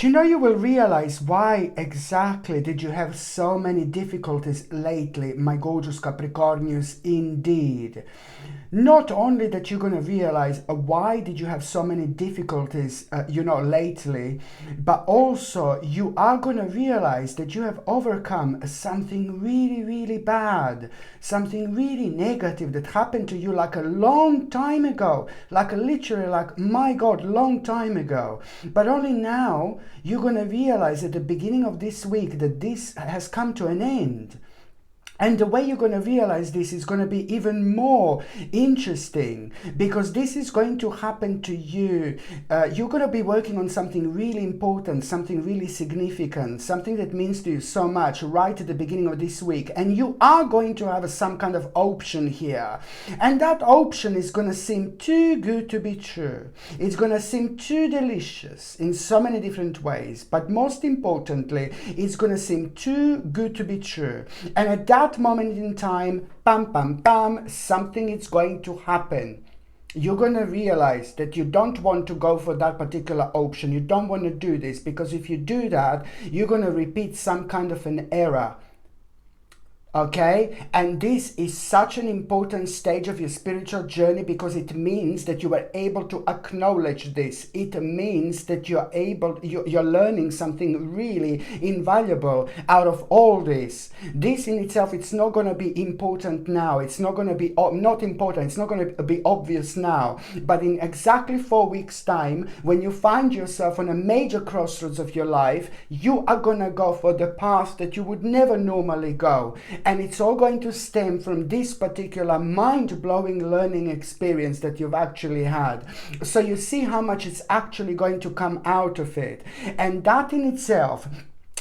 Do you know, you will realize why exactly did you have so many difficulties lately, my gorgeous Capricornius, indeed. Not only that you're going to realize why did you have so many difficulties, lately, but also you are going to realize that you have overcome something really, really bad, something really negative that happened to you like a long time ago, literally like, my God, long time ago. But only now you're going to realize at the beginning of this week that this has come to an end. And the way you're going to realize this is going to be even more interesting, because this is going to happen to you. You're going to be working on something really important, something really significant, something that means to you so much right at the beginning of this week. And you are going to have some kind of option here. And that option is going to seem too good to be true. It's going to seem too delicious in so many different ways. But most importantly, it's going to seem too good to be true. And at that moment in time, pam, pam, pam, something is going to happen. You're going to realize that you don't want to go for that particular option. You don't want to do this, because if you do that, you're going to repeat some kind of an error. Okay, and this is such an important stage of your spiritual journey, because it means that you are able to acknowledge this. It means that you're learning something really invaluable out of all this. This in itself, it's not going to be important now. It's not going to be not important. It's not going to be obvious now. But in exactly 4 weeks' time, when you find yourself on a major crossroads of your life, you are going to go for the path that you would never normally go. And it's all going to stem from this particular mind-blowing learning experience that you've actually had. So you see how much it's actually going to come out of it. And that in itself,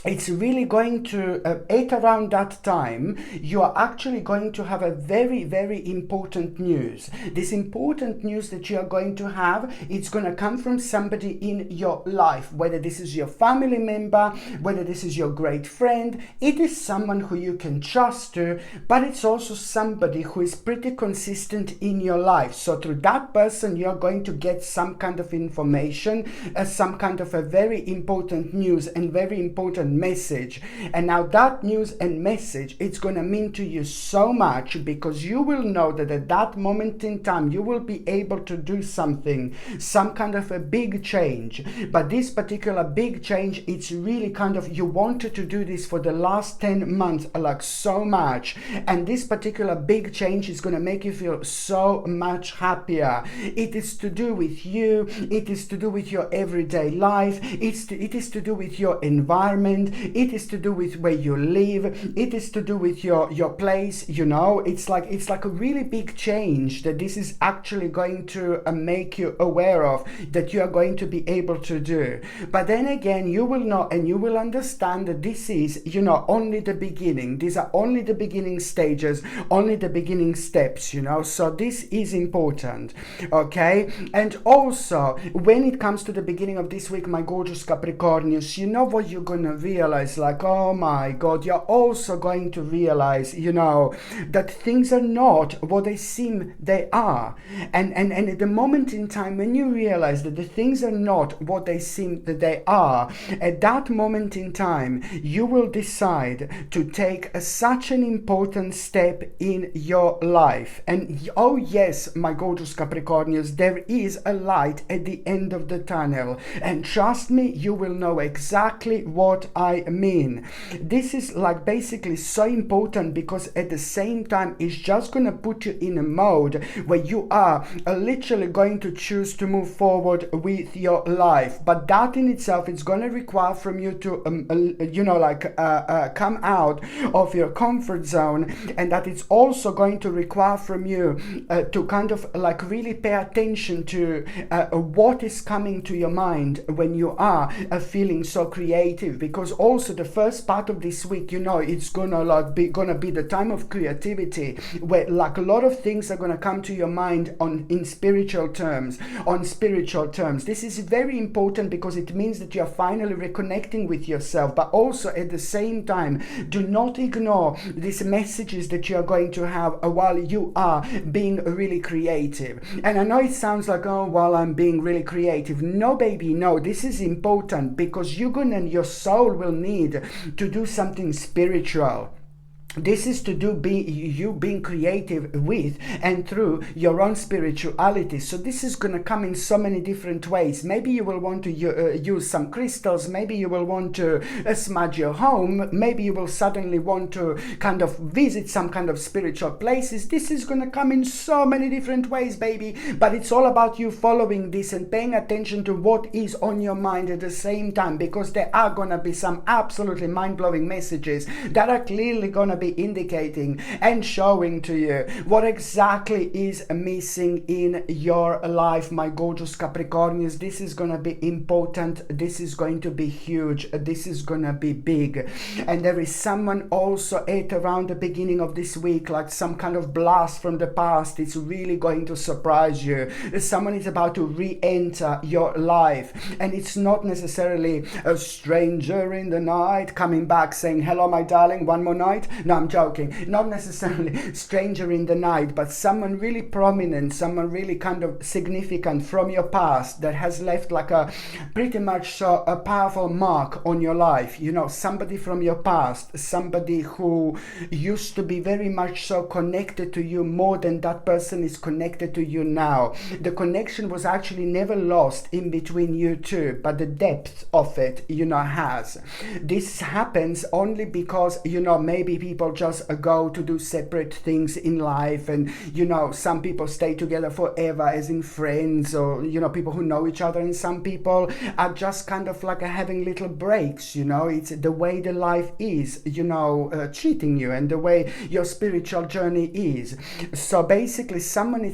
it's really going to, at around that time, you are actually going to have a very, very important news. This important news that you are going to have, it's going to come from somebody in your life, whether this is your family member, whether this is your great friend. It is someone who you can trust to, but it's also somebody who is pretty consistent in your life. So through that person, you're going to get some kind of information, some kind of a very important news and very important message. And now that news and message, it's going to mean to you so much, because you will know that at that moment in time you will be able to do something, some kind of a big change. But this particular big change, it's really kind of, you wanted to do this for the last 10 months like so much, and this particular big change is going to make you feel so much happier. It is to do with you, it is to do with your everyday life, it is to do with your environment, it is to do with where you live, it is to do with your place. It's like a really big change that this is actually going to make you aware of, that you are going to be able to do. But then again, you will know and you will understand that this is only the beginning. These are only the beginning stages, only the beginning steps, so this is important. Okay, and also when it comes to the beginning of this week, my gorgeous Capricornius, you know what you're gonna realize, like, oh my God, you're also going to realize, that things are not what they seem they are. And at the moment in time when you realize that the things are not what they seem that they are, at that moment in time, you will decide to take such an important step in your life. And oh yes, my gorgeous Capricornius, there is a light at the end of the tunnel. And trust me, you will know exactly what I mean. This is like basically so important, because at the same time it's just going to put you in a mode where you are literally going to choose to move forward with your life. But that in itself is going to require from you to come out of your comfort zone, and that it's also going to require from you to kind of like really pay attention to what is coming to your mind when you are feeling so creative. Because because also the first part of this week, it's gonna be the time of creativity, where like a lot of things are gonna come to your mind in spiritual terms. This is very important because it means that you're finally reconnecting with yourself, but also at the same time, do not ignore these messages that you are going to have while you are being really creative. And I know it sounds like, oh, while I'm being really creative. No, baby, no, this is important because your soul will need to do something spiritual. This is to do you being creative with and through your own spirituality. So this is going to come in so many different ways. Maybe you will want to use some crystals. Maybe you will want to smudge your home. Maybe you will suddenly want to kind of visit some kind of spiritual places. This is going to come in so many different ways, baby. But it's all about you following this and paying attention to what is on your mind at the same time, because there are going to be some absolutely mind-blowing messages that are clearly going to be indicating and showing to you what exactly is missing in your life, my gorgeous Capricornians. This is going to be important. This is going to be huge. This is going to be big. And there is someone also at around the beginning of this week, like some kind of blast from the past. It's really going to surprise you. Someone is about to re-enter your life, and it's not necessarily a stranger in the night coming back saying, hello, my darling, one more night. No, I'm joking. Not necessarily stranger in the night, but someone really prominent, someone really kind of significant from your past that has left like a pretty much so a powerful mark on your life. Somebody from your past, somebody who used to be very much so connected to you more than that person is connected to you now. The connection was actually never lost in between you two, but the depth of it, has. This happens only because, maybe people just go to do separate things in life, and some people stay together forever as in friends, or people who know each other, and some people are just kind of like having little breaks. It's the way the life is, treating you, and the way your spiritual journey is. So basically somebody,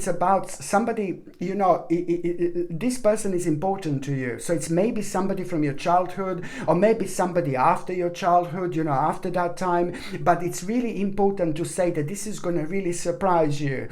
this person is important to you. So it's maybe somebody from your childhood, or maybe somebody after your childhood, after that time. But it's really important to say that this is going to really surprise you,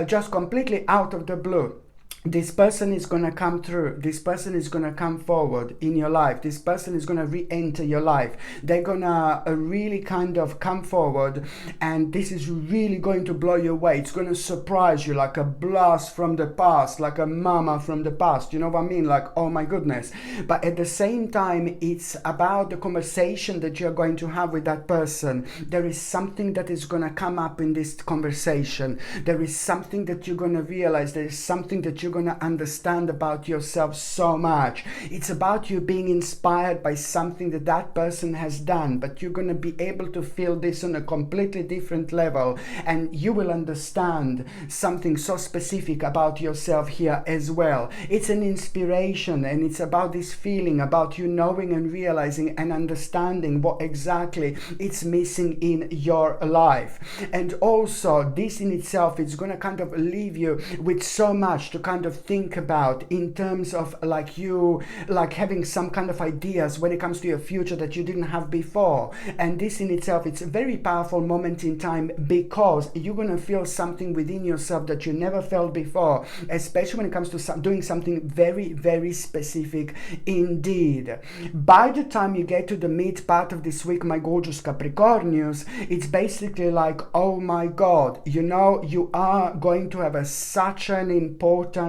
just completely out of the blue. This person is going to come through. This person is going to come forward in your life. This person is going to re-enter your life. They're going to really kind of come forward, and this is really going to blow you away. It's going to surprise you like a blast from the past, like a mama from the past. You know what I mean? Like, oh my goodness. But at the same time, it's about the conversation that you're going to have with that person. There is something that is going to come up in this conversation. There is something that you're going to realize. There is something that you're going to understand about yourself so much. It's about you being inspired by something that person has done, but you're going to be able to feel this on a completely different level, and you will understand something so specific about yourself here as well. It's an inspiration, and it's about this feeling, about you knowing and realizing and understanding what exactly it's missing in your life. And also this in itself is going to kind of leave you with so much to kind of think about, in terms of like you like having some kind of ideas when it comes to your future that you didn't have before. And this in itself, it's a very powerful moment in time, because you're going to feel something within yourself that you never felt before, especially when it comes to doing something very, very specific indeed. By the time you get to the mid part of this week, my gorgeous Capricornians, it's basically like, oh my God, you are going to have such an important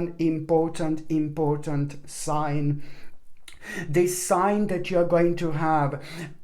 sign. This sign that you're going to have,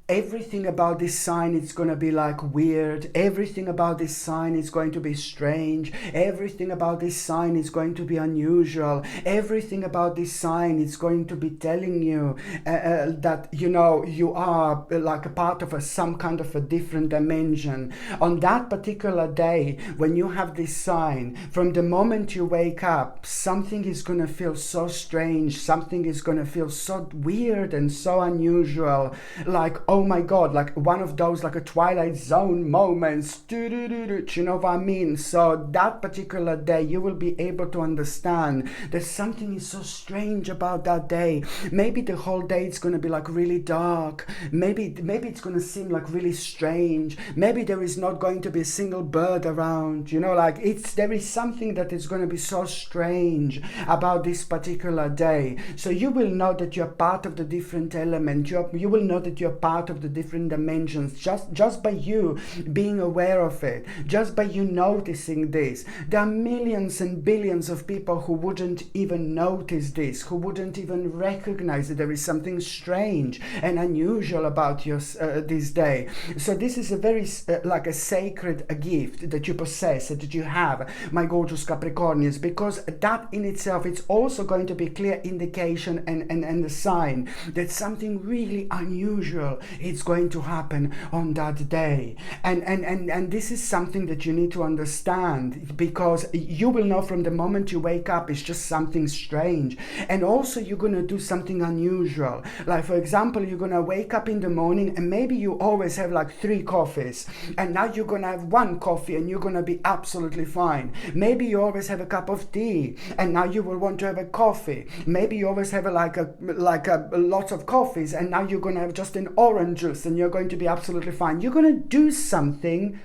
everything about this sign is going to be like weird. Everything about this sign is going to be strange. Everything about this sign is going to be unusual. Everything about this sign is going to be telling you that you are like a part of some kind of a different dimension. On that particular day, when you have this sign, from the moment you wake up, something is going to feel so strange. Something is going to feel so weird and so unusual. Like, oh my God, like one of those like a Twilight Zone moments. Do you know what I mean? So that particular day, you will be able to understand that something is so strange about that day. Maybe the whole day it's going to be like really dark. Maybe it's going to seem like really strange. Maybe there is not going to be a single bird around, you know, like there is something that is going to be so strange about this particular day. So you will know that you're part of the different element. You will know that you're part of the different dimensions just by you being aware of it, just by you noticing this. There are millions and billions of people who wouldn't even notice this, who wouldn't even recognize that there is something strange and unusual about this day. So this is a very like a sacred gift that you possess, that you have, my gorgeous Capricornians, because that in itself, it's also going to be clear indication and a sign that something really unusual is going to happen on that day. And this is something that you need to understand, because you will know from the moment you wake up it's just something strange. And also you're going to do something unusual. Like for example, you're going to wake up in the morning and maybe you always have like 3 coffees, and now you're going to have 1 coffee and you're going to be absolutely fine. Maybe you always have a cup of tea and now you will want to have a coffee. Maybe you always have a lot of coffees and now you're going to have just an orange juice and you're going to be absolutely fine. You're going to do something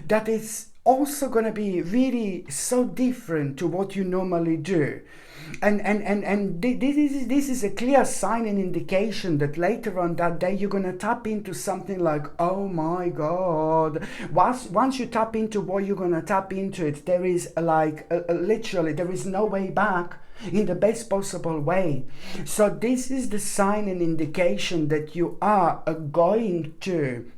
that is also going to be really so different to what you normally do. And this is a clear sign and indication that later on that day you're going to tap into something like, oh my God. Once you tap into what you're going to tap into it, there is like literally there is no way back, in the best possible way. So this is the sign and indication that you are going to,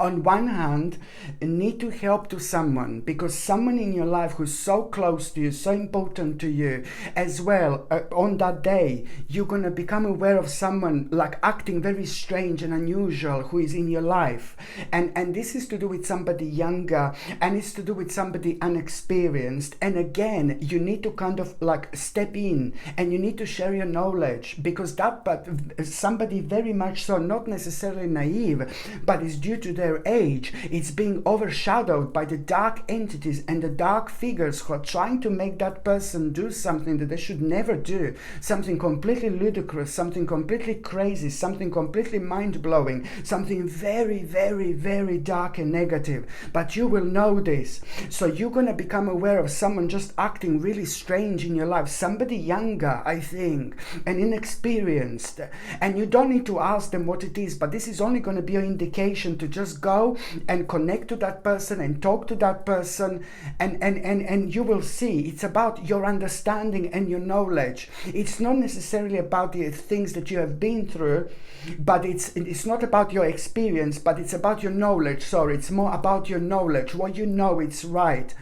on one hand, need to help to someone, because someone in your life who's so close to you, so important to you as well, on that day, you're going to become aware of someone like acting very strange and unusual who is in your life. And this is to do with somebody younger, and it's to do with somebody unexperienced. And again, you need to kind of like step in and you need to share your knowledge, because but somebody very much so, not necessarily naive, but is due to their age, it's being overshadowed by the dark entities and the dark figures who are trying to make that person do something that they should never do, something completely ludicrous, something completely crazy, something completely mind-blowing, something very, very, very dark and negative. But you will know this. So you're going to become aware of someone just acting really strange in your life, somebody younger, I think, and inexperienced, and you don't need to ask them what it is, but this is only going to be an indication to just go and connect to that person and talk to that person, and you will see it's about your understanding and your knowledge. It's not necessarily about the things that you have been through, but it's not about your experience, but it's about your knowledge. Sorry, it's more about your knowledge, what you know it's right.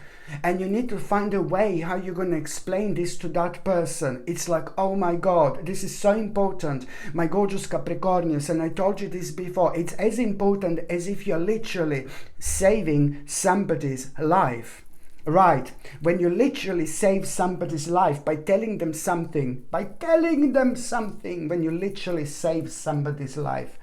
And you need to find a way how you're going to explain this to that person. It's like, oh my God, this is so important, my gorgeous Capricornians. And I told you this before. It's as important as if you're literally saving somebody's life. Right, when you literally save somebody's life by telling them something, when you literally save somebody's life,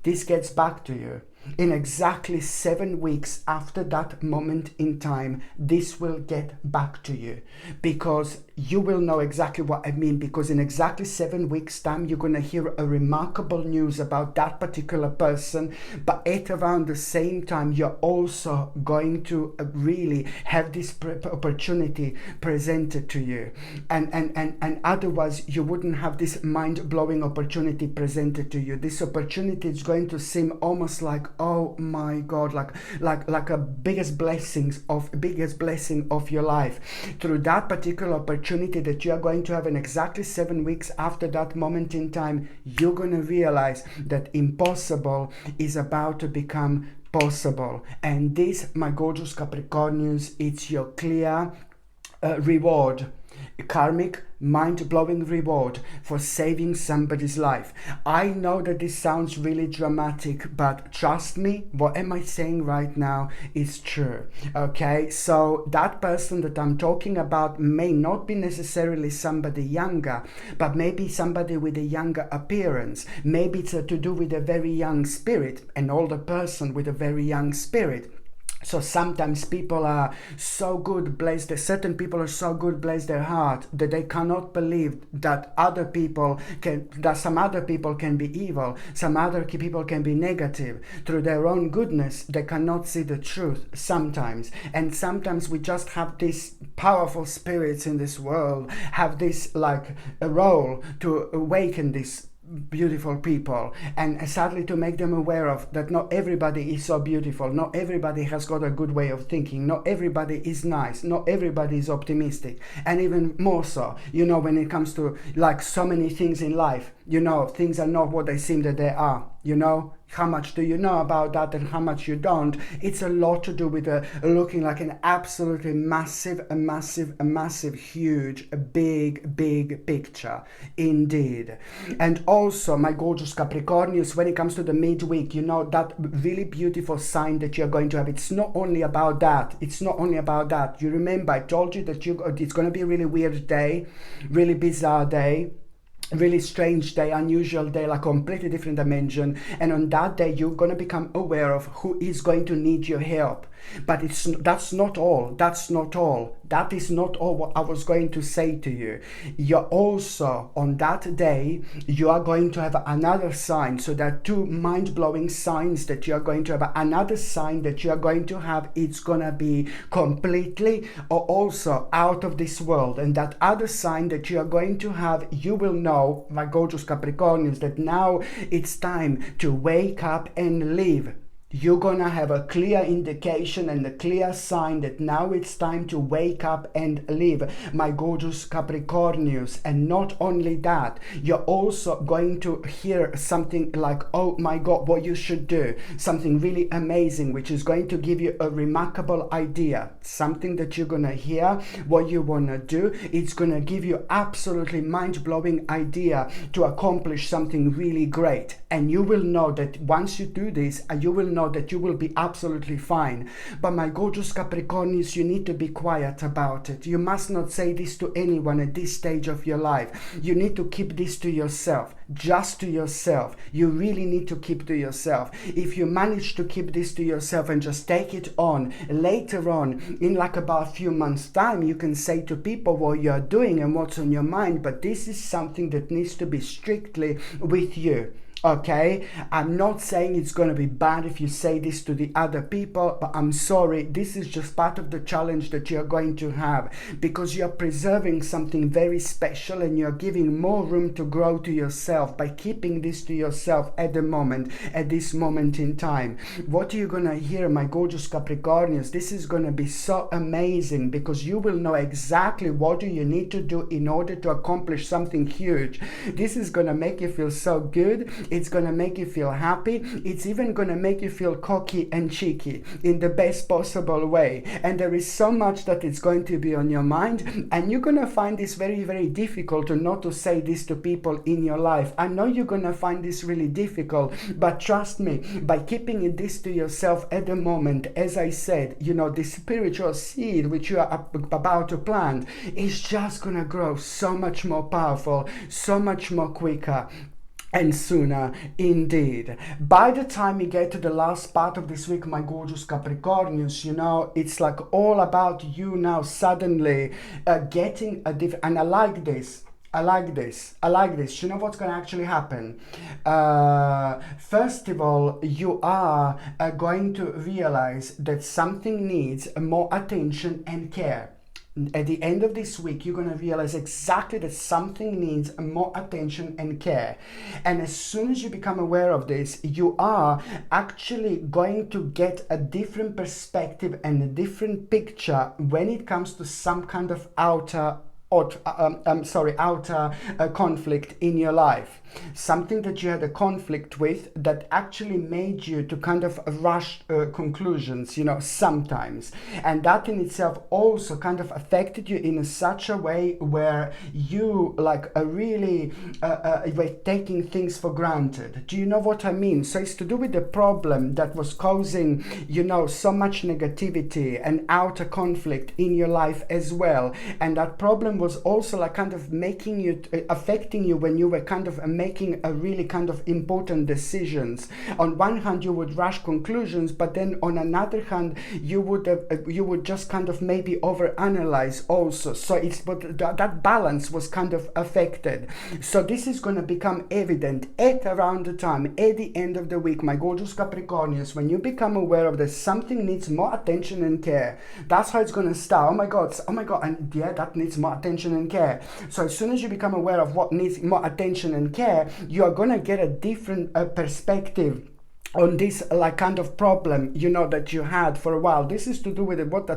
this gets back to you. In exactly 7 weeks after that moment in time, this will get back to you, because you will know exactly what I mean, because in exactly 7 weeks time, you're going to hear a remarkable news about that particular person, but at around the same time, you're also going to really have this opportunity presented to you. And otherwise, you wouldn't have this mind-blowing opportunity presented to you. This opportunity is going to seem almost like, oh my God, like a biggest blessing of your life. Through that particular opportunity that you are going to have in exactly 7 weeks after that moment in time, you're going to realize that impossible is about to become possible. And this, my gorgeous Capricornians, it's your clear reward. Karmic, mind-blowing reward for saving somebody's life. I know that this sounds really dramatic, but trust me, what am I saying right now is true. Okay, so that person that I'm talking about may not be necessarily somebody younger, but maybe somebody with a younger appearance. Maybe it's to do with a very young spirit, an older person with a very young spirit. So sometimes people are so good, bless certain people are so good, bless their heart, that they cannot believe that some other people can be evil, some other people can be negative. Through their own goodness, they cannot see the truth sometimes. And sometimes we just have these powerful spirits in this world, have this like a role to awaken this beautiful people, and sadly to make them aware of that not everybody is so beautiful, not everybody has got a good way of thinking, not everybody is nice, not everybody is optimistic. And even more so, when it comes to like so many things in life, things are not what they seem that they are. How much do you know about that and how much you don't? It's a lot to do with looking like an absolutely massive, huge, big picture indeed. And also, my gorgeous Capricornius, when it comes to the midweek, that really beautiful sign that you're going to have, it's not only about that. You remember I told you that it's going to be a really weird day, really bizarre day, really strange day, unusual day, like completely different dimension. And on that day you're going to become aware of who is going to need your help. But that's not all. That is not all what I was going to say to you. You're also, on that day, you are going to have another sign. So there are two mind-blowing signs that you are going to have. Another sign that you are going to have, it's going to be completely or also out of this world. And that other sign that you are going to have, you will know, my gorgeous Capricornians, that now it's time to wake up and live. You're gonna have a clear indication and a clear sign that now it's time to wake up and live, my gorgeous Capricornius. And not only that, you're also going to hear something like, oh my God, what you should do, something really amazing, which is going to give you a remarkable idea, something that you're gonna hear, what you wanna do. It's gonna give you absolutely mind-blowing idea to accomplish something really great. And you will know that once you do this, you will know that you will be absolutely fine. But my gorgeous Capricornians, you need to be quiet about it. You must not say this to anyone at this stage of your life. You need to keep this to yourself, just to yourself. You really need to keep to yourself. If you manage to keep this to yourself and just take it on, later on, in like about a few months' time, you can say to people what you're doing and what's on your mind. But this is something that needs to be strictly with you. Okay, I'm not saying it's going to be bad if you say this to the other people, but I'm sorry, this is just part of the challenge that you're going to have, because you're preserving something very special and you're giving more room to grow to yourself by keeping this to yourself at this moment in time. What are you going to hear, my gorgeous Capricornians? This is going to be so amazing, because you will know exactly what do you need to do in order to accomplish something huge. This is going to make you feel so good. It's going to make you feel happy. It's even going to make you feel cocky and cheeky in the best possible way. And there is so much that it's going to be on your mind. And you're going to find this very, very difficult to not to say this to people in your life. I know you're going to find this really difficult, but trust me, by keeping this to yourself at the moment, as I said, the spiritual seed which you are about to plant is just going to grow so much more powerful, so much more quicker and sooner indeed. By the time you get to the last part of this week, my gorgeous Capricornians, it's like all about you now suddenly getting a different, and I like this. You know what's going to actually happen? First of all, you are going to realize that something needs more attention and care. At the end of this week, you're going to realize exactly that something needs more attention and care. And as soon as you become aware of this, you are actually going to get a different perspective and a different picture when it comes to some kind of outer conflict in your life. something that you had a conflict with that actually made you to kind of rush conclusions, you know, sometimes. And that in itself also kind of affected you in such a way where you like really were taking things for granted. Do you know what I mean? So it's to do with the problem that was causing, you know, so much negativity and outer conflict in your life as well. And that problem was also like kind of making you, affecting you when you were kind of making a really kind of important decisions. On one hand, you would rush conclusions, but then on another hand, you would just kind of maybe overanalyze also. So it's but that balance was kind of affected. So this is going to become evident at around the time, at the end of the week, my gorgeous Capricornians, when you become aware of that something needs more attention and care. That's how it's going to start. Oh my God, and yeah, that needs more attention and care. So as soon as you become aware of what needs more attention and care, you are going to get a different perspective on this like kind of problem, you know, that you had for a while. This is to do with what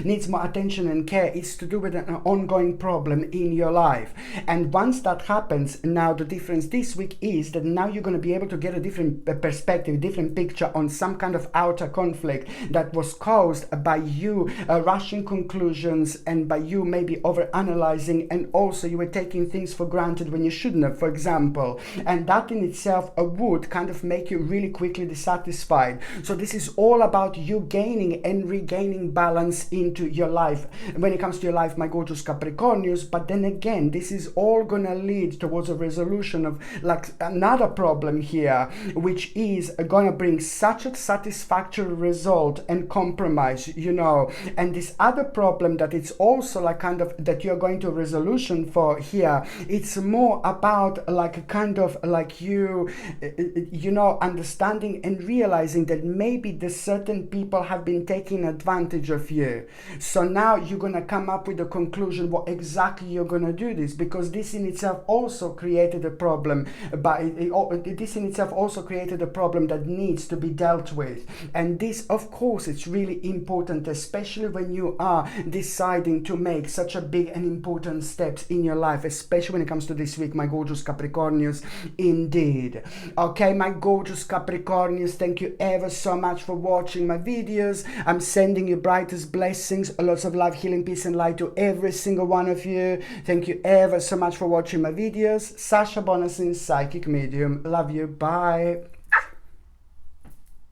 needs more attention and care. It's to do with an ongoing problem in your life. And once that happens, now the difference this week is that now you're going to be able to get a different perspective, different picture on some kind of outer conflict that was caused by you rushing conclusions and by you maybe over analyzing, and also you were taking things for granted when you shouldn't have, for example. And that in itself would kind of make you really quickly dissatisfied. So this is all about you gaining and regaining balance into your life when it comes to your life, my gorgeous Capricornius. But then again, this is all gonna lead towards a resolution of like another problem here, which is gonna bring such a satisfactory result and compromise, you know. And this other problem that it's also like kind of that you're going to a resolution for here, it's more about like kind of like you know, understanding and realizing that maybe the certain people have been taking advantage of you. So now you're going to come up with a conclusion what exactly you're going to do this, because this in itself also created a problem, but this in itself also created a problem that needs to be dealt with. And this, of course, it's really important, especially when you are deciding to make such a big and important steps in your life, especially when it comes to this week, my gorgeous Capricornius, indeed. Okay, my gorgeous Capricornius, thank you ever so much for watching my videos. I'm sending you brightest blessings, lots of love, healing, peace and light to every single one of you. Thank you ever so much for watching my videos. Sasha Bonasin, psychic medium. Love you. Bye.